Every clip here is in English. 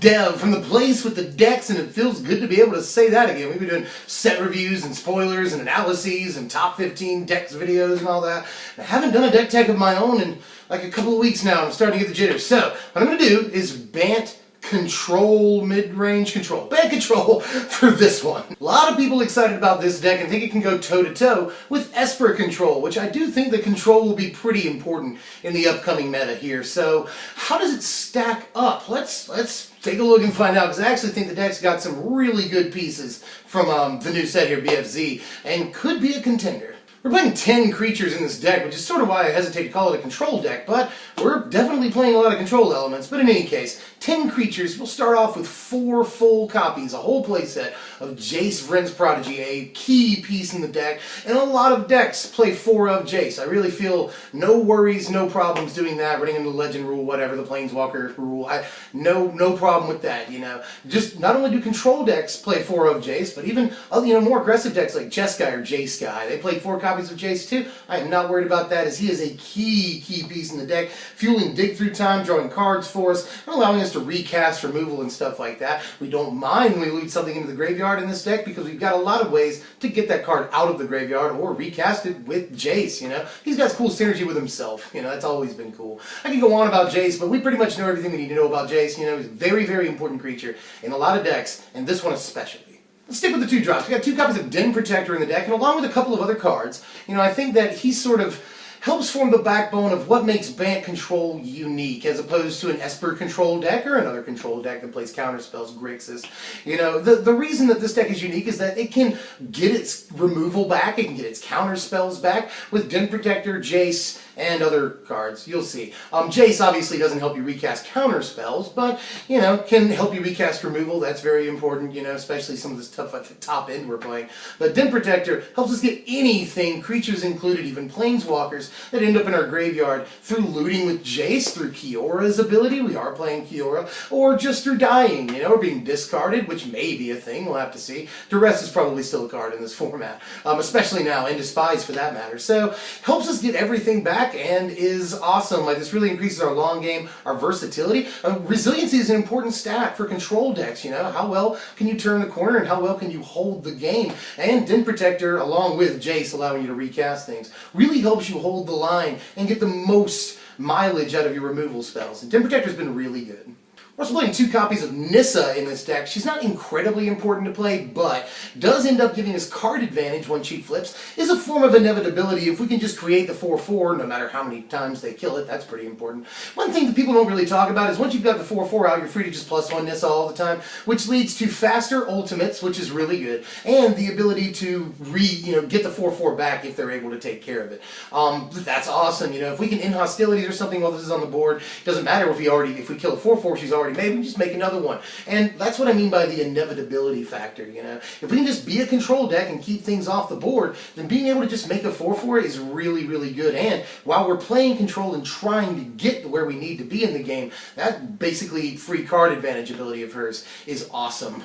Dev from the place with the decks, and it feels good to be able to say that again. We've been doing set reviews and spoilers and analyses and top 15 decks videos and all that. I haven't done a deck tech of my own in like a couple of weeks now. I'm starting to get the jitters. So what I'm going to do is Bant control, mid-range control. Bant control for this one. A lot of people excited about this deck and think it can go toe-to-toe with Esper control, which I do think the control will be pretty important in the upcoming meta here. So how does it stack up? Let's take a look and find out, because I actually think the deck's got some really good pieces from the new set here, BFZ, and could be a contender. We're playing 10 creatures in this deck, which is sort of why I hesitate to call it a control deck, but we're definitely playing a lot of control elements. But in any case, 10 creatures. We'll start off with 4 full copies, a whole playset of Jace, Vryn's Prodigy, a key piece in the deck, and a lot of decks play 4 of Jace. I really feel no worries, no problems doing that, running into the Legend rule, whatever, the Planeswalker rule. No problem with that, you know. Just not only do control decks play 4 of Jace, but even more aggressive decks like Jeskai or Jeskai, they play 4 copies of Jace too. I am not worried about that, as he is a key piece in the deck, fueling dig through time, drawing cards for us, and allowing us to recast removal and stuff like that. We don't mind when we lead something into the graveyard in this deck, because we've got a lot of ways to get that card out of the graveyard or recast it with Jace, you know. He's got cool synergy with himself, you know, that's always been cool. I can go on about Jace, but we pretty much know everything we need to know about Jace. You know, he's a very, very important creature in a lot of decks, and this one especially. Let's stick with the 2 drops. We got 2 copies of Den Protector in the deck, and along with a couple of other cards, you know, I think that he sort of helps form the backbone of what makes Bant control unique, as opposed to an Esper control deck or another control deck that plays counterspells, Grixis. You know, the reason that this deck is unique is that it can get its removal back, it can get its counterspells back with Den Protector, Jace, and other cards. You'll see. Jace obviously doesn't help you recast counterspells, but, you know, can help you recast removal. That's very important, you know, especially some of this stuff at the top end we're playing. But Den Protector helps us get anything, creatures included, even Planeswalkers, that end up in our graveyard through looting with Jace, through Kiora's ability, we are playing Kiora, or just through dying, you know, or being discarded, which may be a thing, we'll have to see. Duress is probably still a card in this format, especially now, and Despise for that matter. So, helps us get everything back and is awesome. Like, this really increases our long game, our versatility. Resiliency is an important stat for control decks, you know. How well can you turn the corner and how well can you hold the game? And Den Protector, along with Jace allowing you to recast things, really helps you hold the line and get the most mileage out of your removal spells. And Den Protector's been really good. We're also playing 2 copies of Nissa in this deck. She's not incredibly important to play, but does end up giving us card advantage when she flips. Is a form of inevitability. If we can just create the 4/4, no matter how many times they kill it, that's pretty important. One thing that people don't really talk about is once you've got the 4/4 out, you're free to just +1 Nissa all the time, which leads to faster ultimates, which is really good, and the ability to get the 4/4 back if they're able to take care of it. That's awesome. You know, if we can end hostilities or something while this is on the board, doesn't matter if we kill a 4/4, she's already made, we can just make another one. And that's what I mean by the inevitability factor, you know. If we can just be a control deck and keep things off the board, then being able to just make a 4/4 is really, really good. And while we're playing control and trying to get to where we need to be in the game, that basically free card advantage ability of hers is awesome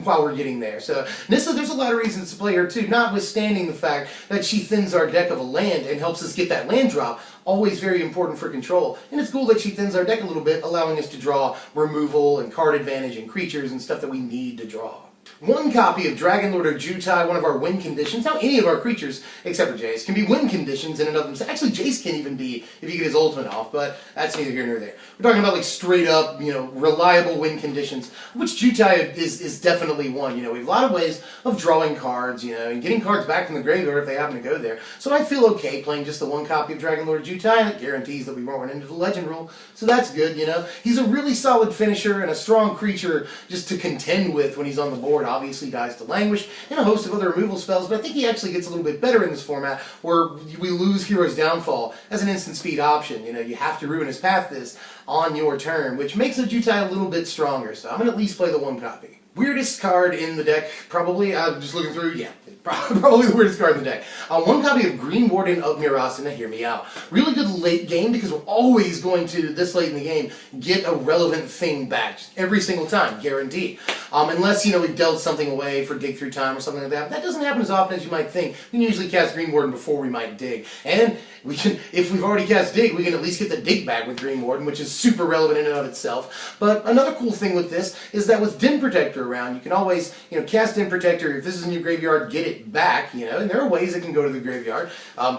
while we're getting there. So Nissa, there's a lot of reasons to play her too, notwithstanding the fact that she thins our deck of a land and helps us get that land drop. Always very important for control. And it's cool that she thins our deck a little bit, allowing us to draw removal and card advantage and creatures and stuff that we need to draw. 1 copy of Dragonlord or Jutai, one of our win conditions. Now, any of our creatures, except for Jace, can be win conditions in and of themselves. Actually, Jace can even be if you get his ultimate off, but that's neither here nor there. We're talking about like straight up, you know, reliable win conditions, which Jutai is definitely one. You know, we have a lot of ways of drawing cards, you know, and getting cards back from the graveyard if they happen to go there. So I feel okay playing just the 1 copy of Dragonlord or Jutai, and it guarantees that we won't run into the Legend rule. So that's good, you know. He's a really solid finisher and a strong creature just to contend with when he's on the board. Obviously dies to Languish and a host of other removal spells, but I think he actually gets a little bit better in this format where we lose Hero's Downfall as an instant speed option. You know, you have to ruin his path this on your turn, which makes the Jutai a little bit stronger, so I'm going to at least play the 1 copy. Weirdest card in the deck, probably, I'm just looking through, yeah, probably the weirdest card in the deck. One copy of Green Warden of Mirasana, hear me out. Really good late game, because we're always going to, this late in the game, get a relevant thing back. Every single time, guaranteed. Unless, you know, we've dealt something away for dig through time or something like that. But that doesn't happen as often as you might think. We can usually cast Green Warden before we might dig. And we can, if we've already cast dig, we can at least get the dig back with Green Warden, which is super relevant in and of itself. But another cool thing with this is that with Den Protector around, you can always, you know, cast Den Protector. If this is in your graveyard, get it back, you know, and there are ways it can go to the graveyard.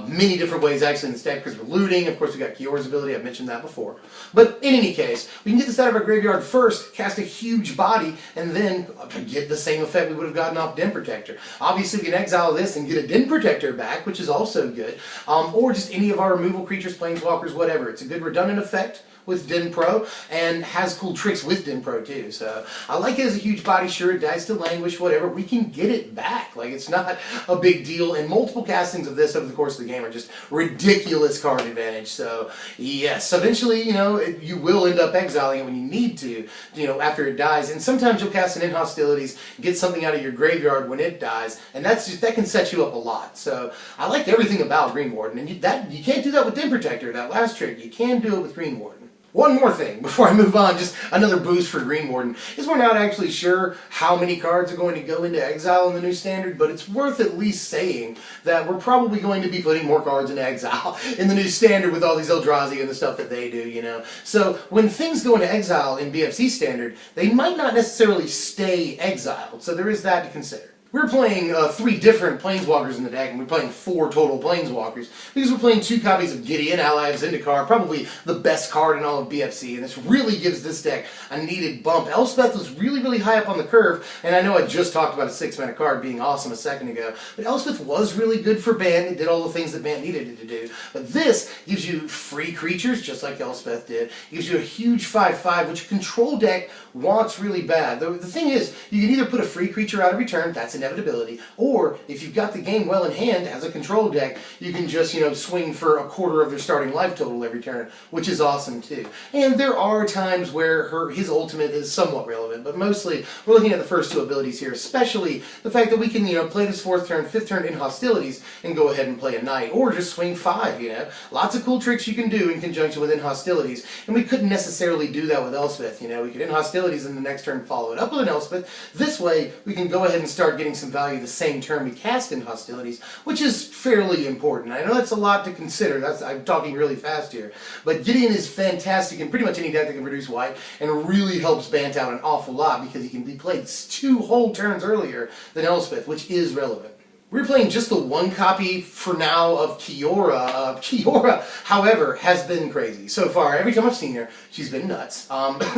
Many different ways actually in this deck, because we're looting. Of course, we got Kiora's ability, I've mentioned that before. But in any case, we can get this out of our graveyard first, cast a huge body, and then get the same effect we would have gotten off Den Protector. Obviously, we can exile this and get a Den Protector back, which is also good. Or just any of our removal creatures, planeswalkers, whatever. It's a good redundant effect with Den Pro, and has cool tricks with Den Pro too. So I like it as a huge body. Sure, it dies to languish, whatever. We can get it back. Like, it's not a big deal. And multiple castings of this over the course of the game are just ridiculous card advantage. So yes, eventually, you know, you will end up exiling it when you need to, you know, after it dies. And sometimes you'll cast an In Hostilities, get something out of your graveyard when it dies, and that's just, that can set you up a lot. So I like everything about Green Warden, and you can't do that with Den Protector, that last trick. You can do it with Green Warden. One more thing before I move on, just another boost for Green Warden, is we're not actually sure how many cards are going to go into exile in the new standard, but it's worth at least saying that we're probably going to be putting more cards into exile in the new standard with all these Eldrazi and the stuff that they do, you know. So when things go into exile in BFC standard, they might not necessarily stay exiled, so there is that to consider. We're playing 3 different Planeswalkers in the deck, and we're playing 4 total Planeswalkers, because we're playing 2 copies of Gideon, ally of Zendikar, probably the best card in all of BFC, and this really gives this deck a needed bump. Elspeth was really, really high up on the curve, and I know I just talked about a 6-mana card being awesome a second ago, but Elspeth was really good for Bant. It did all the things that Bant needed it to do. But this gives you free creatures, just like Elspeth did. It gives you a huge 5/5, which a control deck wants really bad. The thing is, you can either put a free creature out every turn, that's inevitability, or if you've got the game well in hand as a control deck, you can just, you know, swing for a quarter of their starting life total every turn, which is awesome too. And there are times where his ultimate is somewhat relevant, but mostly we're looking at the first 2 abilities here, especially the fact that we can, you know, play this 4th turn, 5th turn in Hostilities and go ahead and play a Knight, or just swing 5, you know. Lots of cool tricks you can do in conjunction with in Hostilities, and we couldn't necessarily do that with Elspeth, you know. We could in Hostilities and the next turn follow it up with an Elspeth. This way, we can go ahead and start getting some value the same turn we cast in Hostilities, which is fairly important. I know that's a lot to consider. I'm talking really fast here. But Gideon is fantastic in pretty much any deck that can produce white, and really helps Bant out an awful lot, because he can be played 2 whole turns earlier than Elspeth, which is relevant. We're playing just the 1 copy for now of Kiora. Kiora, however, has been crazy. So far, every time I've seen her, she's been nuts.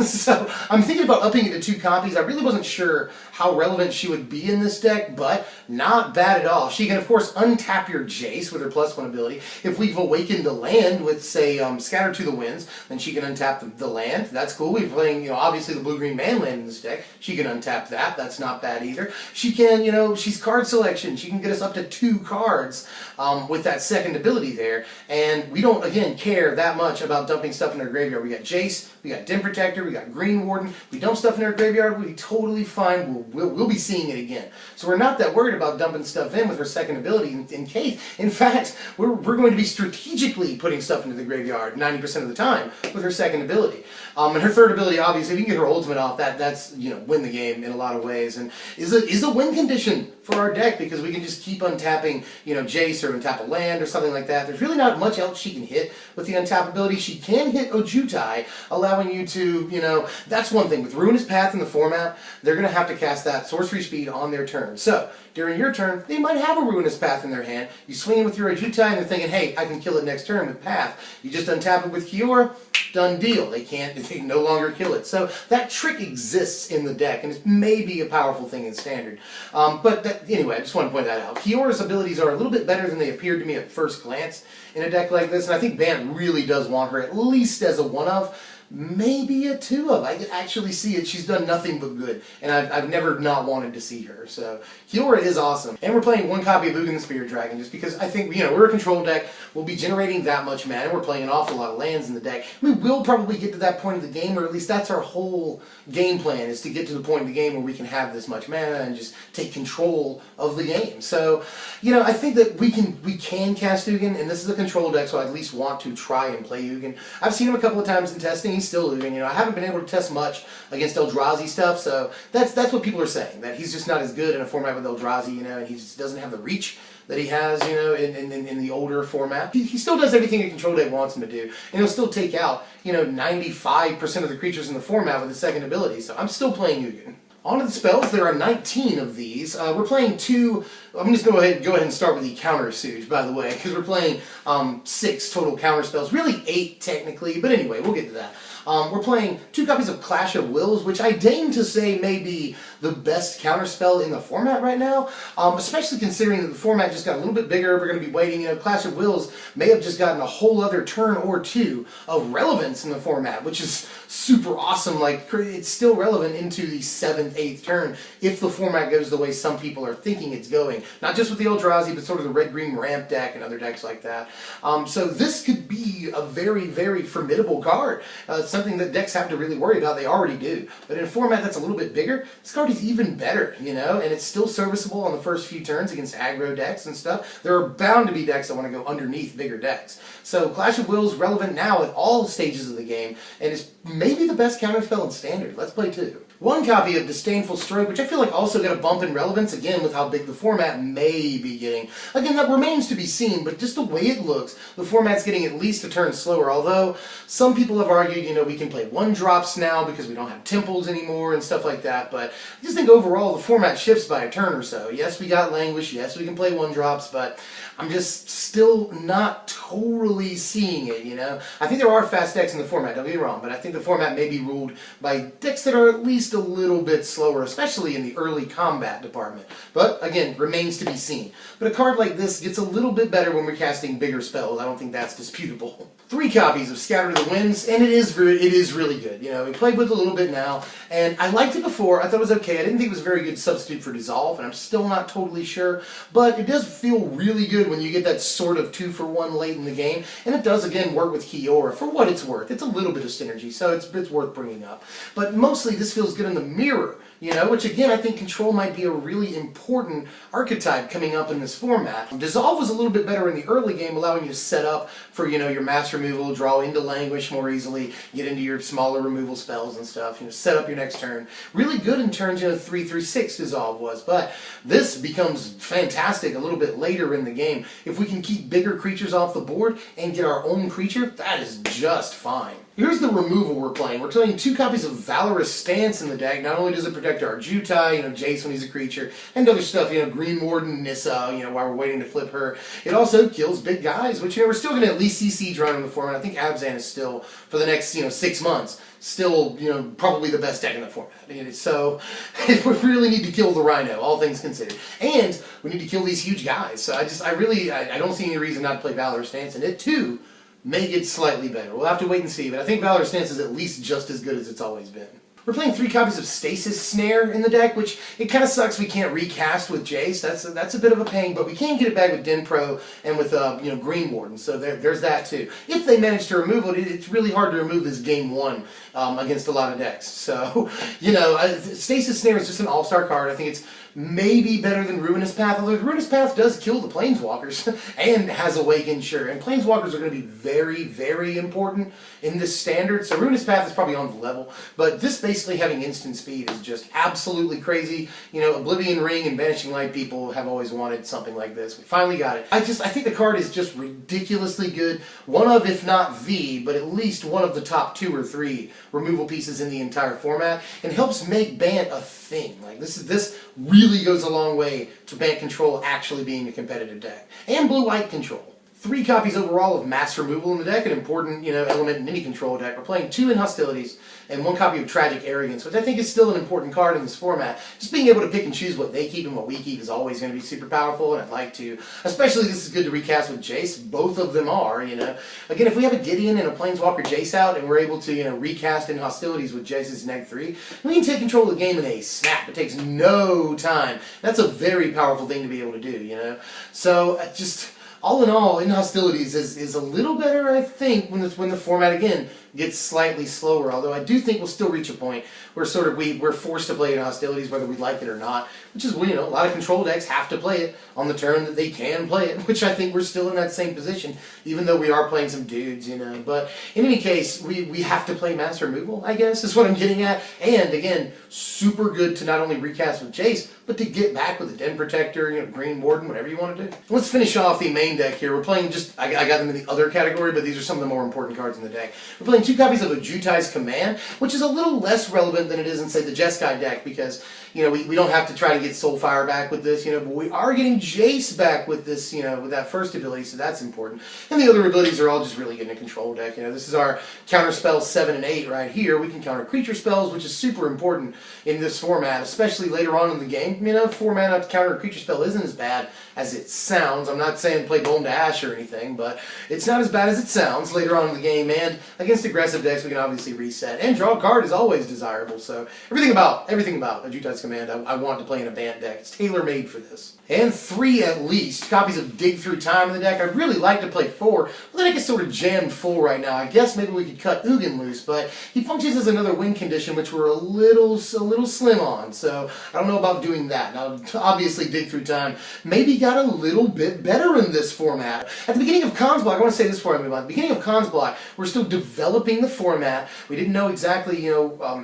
So I'm thinking about upping it to 2 copies. I really wasn't sure how relevant she would be in this deck, but not bad at all. She can, of course, untap your Jace with her +1 ability. If we've awakened the land with, say, Scatter to the Winds, then she can untap the land. That's cool. We're playing, you know, obviously the blue-green man land in this deck. She can untap that. That's not bad either. She can, you know, she's card selection. She can get us up to 2 cards with that second ability there, and we don't, again, care that much about dumping stuff in our graveyard. We got Jace, we got Den Protector, we got Green Warden. We dump stuff in our graveyard, we'll be totally fine. We'll be seeing it again. So we're not that worried about dumping stuff in with her second ability in case. In fact, we're going to be strategically putting stuff into the graveyard 90% of the time with her second ability. And her third ability, obviously, if you can get her ultimate off, that's, you know, win the game in a lot of ways, and is a win condition for our deck, because we can just keep untapping, you know, Jace, or untap a land or something like that. There's really not much else she can hit with the untap ability. She can hit Ojutai, allowing you to, you know, that's one thing. With Ruinous Path in the format, they're going to have to cast that sorcery speed on their turn. So, during your turn, they might have a Ruinous Path in their hand. You swing it with your Ojutai, and they're thinking, hey, I can kill it next turn with Path. You just untap it with Kiora, done deal. They can no longer kill it. So that trick exists in the deck, and it may be a powerful thing in Standard. Anyway, I just want to point that out. Kiora's abilities are a little bit better than they appeared to me at first glance in a deck like this, and I think Bant really does want her at least as a one-of. maybe a 2 of. I can actually see it. She's done nothing but good, and I've never not wanted to see her. So Kiora is awesome. And we're playing 1 copy of Ugin the Spirit Dragon just because I think, we're a control deck. We'll be generating that much mana. We're playing an awful lot of lands in the deck. We will probably get to that point of the game, or at least that's our whole game plan, is to get to the point of the game where we can have this much mana and just take control of the game. So, I think that we can cast Ugin, and this is a control deck, so I at least want to try and play Ugin. I've seen him a couple of times in testing. He's still Ugin. I haven't been able to test much against Eldrazi stuff, so that's what people are saying, that he's just not as good in a format with Eldrazi, and he just doesn't have the reach that he has, in the older format. He still does everything a control deck wants him to do, and he'll still take out, 95% of the creatures in the format with his second ability, so I'm still playing Ugin. On to the spells. There are 19 of these. We're playing 2. I'm just going to go ahead and start with the counter suit, by the way, because we're playing 6 total counter spells. Really 8 technically, but anyway, we'll get to that. We're playing 2 copies of Clash of Wills, which I deign to say may be the best counterspell in the format right now, especially considering that the format just got a little bit bigger. We're going to be waiting. Clash of Wills may have just gotten a whole other turn or 2 of relevance in the format, which is super awesome. Like, it's still relevant into the 7th, 8th turn if the format goes the way some people are thinking it's going. Not just with the Eldrazi, but sort of the red-green ramp deck and other decks like that. So this could be a very, very formidable card. Something that decks have to really worry about. They already do. But in a format that's a little bit bigger, this card is even better, and it's still serviceable on the first few turns against aggro decks and stuff. There are bound to be decks that want to go underneath bigger decks. So Clash of Wills relevant now at all stages of the game, and is maybe the best counterspell in Standard. Let's play 2. 1 copy of Disdainful Stroke, which I feel like also got a bump in relevance, again, with how big the format may be getting. Again, that remains to be seen, but just the way it looks, the format's getting at least a turn slower, although some people have argued, we can play 1-drops now because we don't have temples anymore and stuff like that, but I just think overall the format shifts by a turn or so. Yes, we got Languish, yes, we can play 1-drops, but I'm just still not totally seeing it, I think there are fast decks in the format, don't get me wrong, but I think the format may be ruled by decks that are at least a little bit slower, especially in the early combat department. But, again, remains to be seen. But a card like this gets a little bit better when we're casting bigger spells. I don't think that's disputable. 3 copies of Scatter the Winds, and it is really good. We played with it a little bit now, and I liked it before. I thought it was okay. I didn't think it was a very good substitute for Dissolve, and I'm still not totally sure. But it does feel really good when you get that sort of 2-for-1 late in the game, and it does, again, work with Kiora for what it's worth. It's a little bit of synergy, so it's worth bringing up. But mostly, this feels good in the mirror, which again, I think Control might be a really important archetype coming up in this format. Dissolve was a little bit better in the early game, allowing you to set up for, your mass removal, draw into Languish more easily, get into your smaller removal spells and stuff, set up your next turn. Really good in turns, 3 through 6 Dissolve was, but this becomes fantastic a little bit later in the game. If we can keep bigger creatures off the board and get our own creature, that is just fine. Here's the removal we're playing. We're playing 2 copies of Valorous Stance in the deck. Not only does it protect our Jutai, Jace when he's a creature, and other stuff, Green Warden, Nissa, while we're waiting to flip her. It also kills big guys, which, we're still going to at least see Siege Runner in the format. I think Abzan is still, for the next, 6 months, still, probably the best deck in the format. So, we really need to kill the Rhino, all things considered. And we need to kill these huge guys. So I don't see any reason not to play Valorous Stance, and it, too, may get slightly better. We'll have to wait and see, but I think Valorous Stance is at least just as good as it's always been. We're playing 3 copies of Stasis Snare in the deck, which it kind of sucks we can't recast with Jace. That's a bit of a pain, but we can get it back with Den Pro and with Green Warden. So there's that too. If they manage to remove it, it's really hard to remove this game 1 against a lot of decks. So Stasis Snare is just an all-star card. I think it's maybe better than Ruinous Path, although Ruinous Path does kill the Planeswalkers and has Awaken, sure. And Planeswalkers are going to be very, very important in this Standard, so Ruinous Path is probably on the level. But this basically having instant speed is just absolutely crazy. Oblivion Ring and Vanishing Light people have always wanted something like this. We finally got it. I think the card is just ridiculously good. One of, if not the, but at least one of the top 2 or 3 removal pieces in the entire format, and helps make Bant a thing. Like, this really goes a long way to Bant Control actually being a competitive deck. And Blue-White Control. 3 copies overall of mass removal in the deck, an important, element in any control deck. We're playing 2 in hostilities and 1 copy of Tragic Arrogance, which I think is still an important card in this format. Just being able to pick and choose what they keep and what we keep is always going to be super powerful, and I'd like to, especially this is good to recast with Jace. Both of them are, Again, if we have a Gideon and a Planeswalker Jace out and we're able to, recast in hostilities with Jace's Neg 3, we can take control of the game in a snap. It takes no time. That's a very powerful thing to be able to do, So, just all in all, in hostilities is a little better, I think, when the format, again, gets slightly slower. Although I do think we'll still reach a point where we're forced to play in hostilities whether we like it or not. Which is, a lot of control decks have to play it on the turn that they can play it. Which I think we're still in that same position, even though we are playing some dudes, But in any case, we have to play mass removal, I guess, is what I'm getting at. And again, super good to not only recast with Jace, but to get back with a Den Protector, Green Warden, whatever you want to do. Let's finish off the main deck here. We're playing I got them in the other category, but these are some of the more important cards in the deck. We're playing 2 copies of Ajutai's Command, which is a little less relevant than it is in, say, the Jeskai deck, because, we don't have to try to get Soulfire back with this, but we are getting Jace back with this, with that first ability, so that's important. And the other abilities are all just really good in a control deck. This is our counter spells 7 and 8 right here. We can counter creature spells, which is super important in this format, especially later on in the game. 4 mana to counter a creature spell isn't as bad as it sounds. I'm not saying play Bone to Ash or anything, but it's not as bad as it sounds later on in the game. And against aggressive decks, we can obviously reset. And draw a card is always desirable. So everything about Ajutai's Command, I want to play in a Bant deck. It's tailor-made for this. And 3 at least copies of Dig Through Time in the deck. I'd really like to play 4, but the deck is sort of jammed full right now. I guess maybe we could cut Ugin loose, but he functions as another win condition, which we're a little slim on. So I don't know about doing that. Now, obviously, Dig Through Time maybe got a little bit better in this format. At the beginning of Khan's Block, I want to say this before I move on. At the beginning of Khan's Block, we're still developing the format. We didn't know exactly,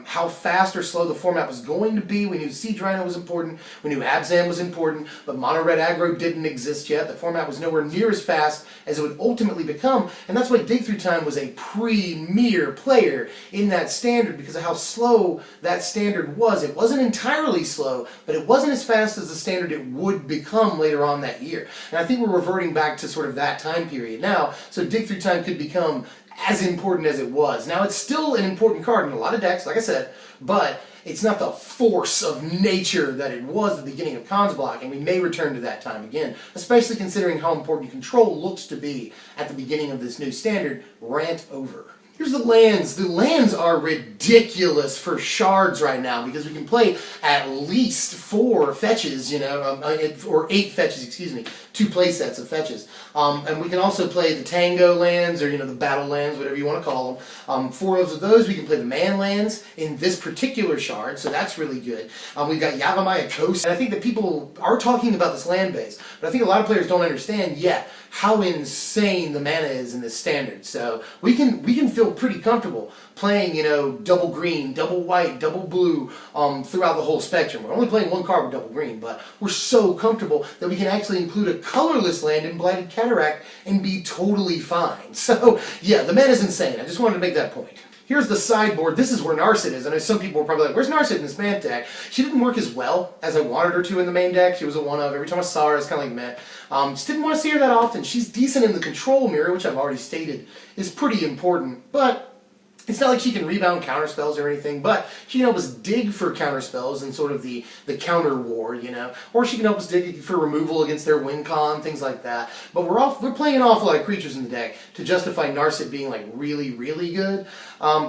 how fast or slow the format was going to be. We knew Siege Rhino was important. We knew Abzan was important, but Mono Red Aggro didn't exist yet. The format was nowhere near as fast as it would ultimately become, and that's why Dig Through Time was a premier player in that standard because of how slow that standard was. It wasn't entirely slow, but it wasn't as fast as the standard it would become later on that year. And I think we're reverting back to sort of that time period now, so Dig Through Time could become as important as it was. Now, it's still an important card in a lot of decks, like I said, but it's not the force of nature that it was at the beginning of Khan's Block, and we may return to that time again, especially considering how important control looks to be at the beginning of this new standard. Rant over. Here's the lands. The lands are ridiculous for shards right now because we can play at least 4 fetches, or 8 fetches, excuse me, 2 play sets of fetches. And we can also play the Tango lands, or the battle lands, whatever you want to call them. 4 of those, we can play the man lands in this particular shard, so that's really good. We've got Yavimaya Coast, and I think that people are talking about this land base, but I think a lot of players don't understand yet how insane the mana is in this standard. So we can feel pretty comfortable playing, double green, double white, double blue throughout the whole spectrum. We're only playing 1 card with double green, but we're so comfortable that we can actually include a colorless land in Blighted Cataract and be totally fine. So, yeah, the mana is insane. I just wanted to make that point. Here's the sideboard. This is where Narset is. I know some people are probably like, where's Narset in this main deck? She didn't work as well as I wanted her to in the main deck. She was a one-of. Every time I saw her, it's kind of like, meh. Just didn't want to see her that often. She's decent in the control mirror, which I've already stated is pretty important, but it's not like she can rebound counterspells or anything, but she can help us dig for counterspells in sort of the counter war, or she can help us dig for removal against their win con, things like that. But we're playing an awful lot of creatures in the deck to justify Narset being like really, really good.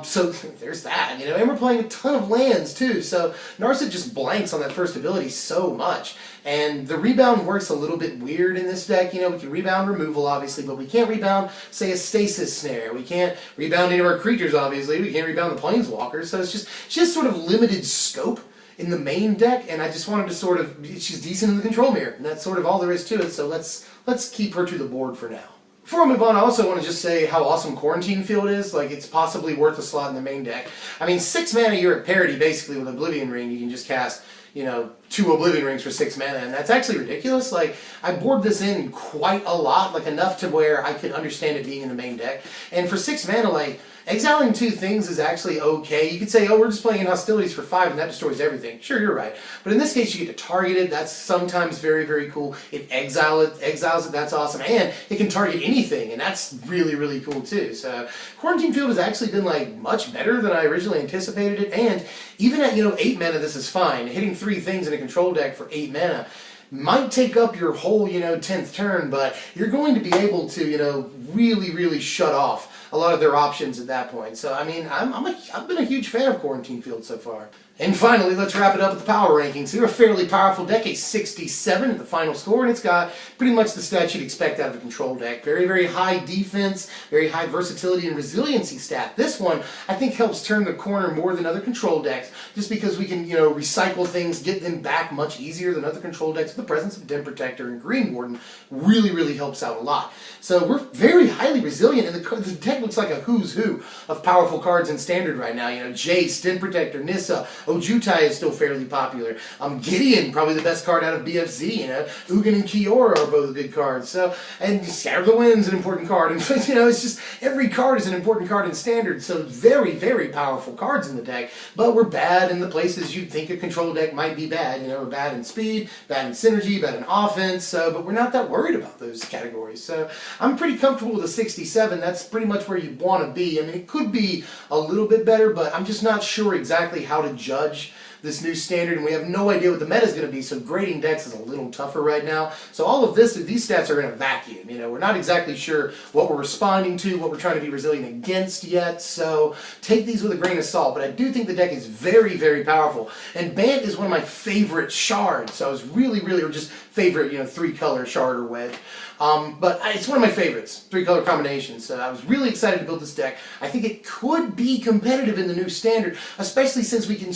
So there's that, and we're playing a ton of lands too, so Narset just blanks on that first ability so much. And the rebound works a little bit weird in this deck. We can rebound removal, obviously, but we can't rebound, say, a stasis snare. We can't rebound any of our creatures, obviously. We can't rebound the planeswalkers. So it's just sort of limited scope in the main deck, and I just wanted to she's decent in the control mirror, and that's sort of all there is to it, so let's keep her to the board for now. Before I move on, I also want to just say how awesome Quarantine Field is. Like, it's possibly worth a slot in the main deck. I mean, 6 mana, you're at parity, basically, with Oblivion Ring. You can just cast 2 Oblivion Rings for 6 mana, and that's actually ridiculous. Like, I board this in quite a lot, like enough to where I could understand it being in the main deck. And for 6 mana, like, Exiling 2 things is actually okay. You could say, oh, we're just playing in hostilities for 5 and that destroys everything. Sure, you're right. But in this case, you get to target it. That's sometimes very, very cool. It exiles it. That's awesome. And it can target anything, and that's really, really cool too. So Quarantine Field has actually been like much better than I originally anticipated it. And even at 8 mana, this is fine. Hitting 3 things in a control deck for 8 mana might take up your whole 10th turn, but you're going to be able to really, really shut off a lot of their options at that point. So, I mean, I've been a huge fan of Quarantine Field so far. And finally, let's wrap it up with the power rankings. Here, a fairly powerful deck, a 67 at the final score, and it's got pretty much the stats you'd expect out of a control deck. Very, very high defense, very high versatility and resiliency stat. This one, I think, helps turn the corner more than other control decks, just because we can, recycle things, get them back much easier than other control decks. The presence of Den Protector and Green Warden really, really helps out a lot. So we're very highly resilient, and the deck looks like a who's who of powerful cards in Standard right now. Jace, Den Protector, Nissa, Ojutai is still fairly popular. Gideon, probably the best card out of BFZ. Ugin and Kiora are both good cards. So, and Scatter the Wind's an important card. And it's just every card is an important card in Standard. So very, very powerful cards in the deck. But we're bad in the places you'd think a control deck might be bad. We're bad in speed, bad in synergy, bad in offense. But we're not that worried about those categories. So I'm pretty comfortable with a 67. That's pretty much where you want to be. I mean, it could be a little bit better, but I'm just not sure exactly how to judge this new Standard, and we have no idea what the meta is going to be, so grading decks is a little tougher right now. So all of these stats are in a vacuum. We're not exactly sure what we're responding to, what we're trying to be resilient against yet, so take these with a grain of salt. But I do think the deck is very, very powerful, and Bant is one of my favorite shards, so I was really, really, or just favorite, 3-color shard or wedge. But it's one of my favorites, 3-color combinations. So I was really excited to build this deck. I think it could be competitive in the new Standard, especially since we can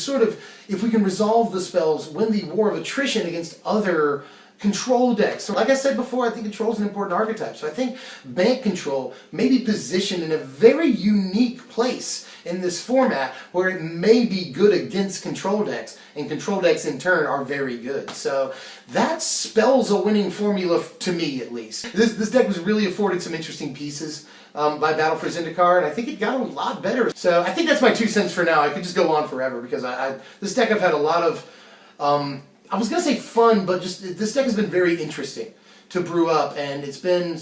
if we can resolve the spells, win the war of attrition against other control decks. So like I said before, I think control is an important archetype. So I think Bant control may be positioned in a very unique place in this format where it may be good against control decks, and control decks in turn are very good. So that spells a winning formula to me, at least. This deck was really afforded some interesting pieces by Battle for Zendikar, and I think it got a lot better. So I think that's my 2 cents for now. I could just go on forever because this deck I've had a lot of, I was going to say fun, but just this deck has been very interesting to brew up, and it's been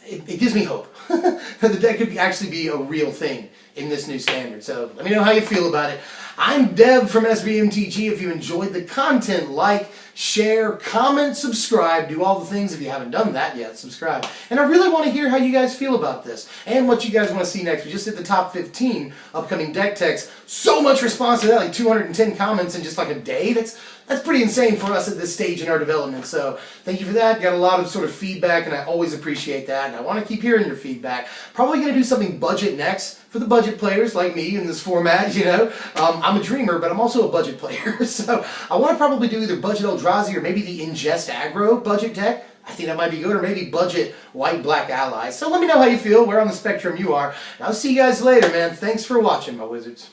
it gives me hope that the deck could actually be a real thing in this new Standard. So let me know how you feel about it. I'm Deb from MTG. If you enjoyed the content, like, share, comment, subscribe, do all the things. If you haven't done that yet, subscribe. And I really want to hear how you guys feel about this and what you guys want to see next. We just hit the top 15 upcoming deck techs. So much response to that, like 210 comments in just like a day. That's pretty insane for us at this stage in our development. So thank you for that. Got a lot of feedback, and I always appreciate that. And I want to keep hearing your feedback. Probably going to do something budget next for the budget players like me in this format. I'm a dreamer, but I'm also a budget player. So I want to probably do either budget Eldrazi or maybe the Ingest Aggro budget deck. I think that might be good, or maybe budget white-black allies. So let me know how you feel, where on the spectrum you are. And I'll see you guys later, man. Thanks for watching, my wizards.